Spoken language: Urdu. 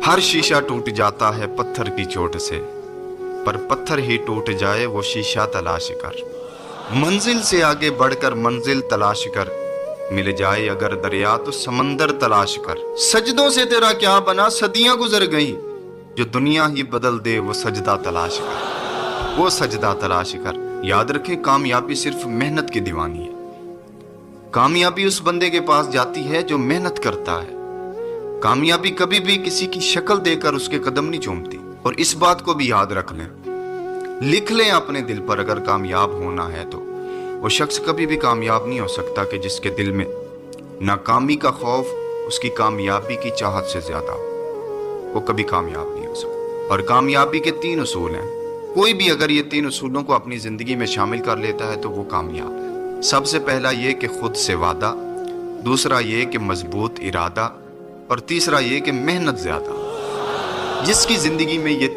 ہر شیشہ ٹوٹ جاتا ہے پتھر کی چوٹ سے، پر پتھر ہی ٹوٹ جائے وہ شیشہ تلاش کر۔ منزل سے آگے بڑھ کر منزل تلاش کر، مل جائے اگر دریا تو سمندر تلاش کر۔ سجدوں سے تیرا کیا بنا، صدیاں گزر گئیں، جو دنیا ہی بدل دے وہ سجدہ تلاش کر، وہ سجدہ تلاش کر۔ یاد رکھیں، کامیابی صرف محنت کی دیوانی ہے۔ کامیابی اس بندے کے پاس جاتی ہے جو محنت کرتا ہے۔ کامیابی کبھی بھی کسی کی شکل دے کر اس کے قدم نہیں چومتی۔ اور اس بات کو بھی یاد رکھ لیں، لکھ لیں اپنے دل پر، اگر کامیاب ہونا ہے تو وہ شخص کبھی بھی کامیاب نہیں ہو سکتا کہ جس کے دل میں ناکامی کا خوف اس کی کامیابی کی چاہت سے زیادہ ہو، وہ کبھی کامیاب نہیں ہو سکتا۔ اور کامیابی کے 3 اصول ہیں، کوئی بھی اگر یہ 3 اصولوں کو اپنی زندگی میں شامل کر لیتا ہے تو وہ کامیاب ہے۔ سب سے پہلا یہ کہ خود سے وعدہ، دوسرا یہ کہ مضبوط ارادہ، اور تیسرا یہ کہ محنت زیادہ۔ جس کی زندگی میں یہ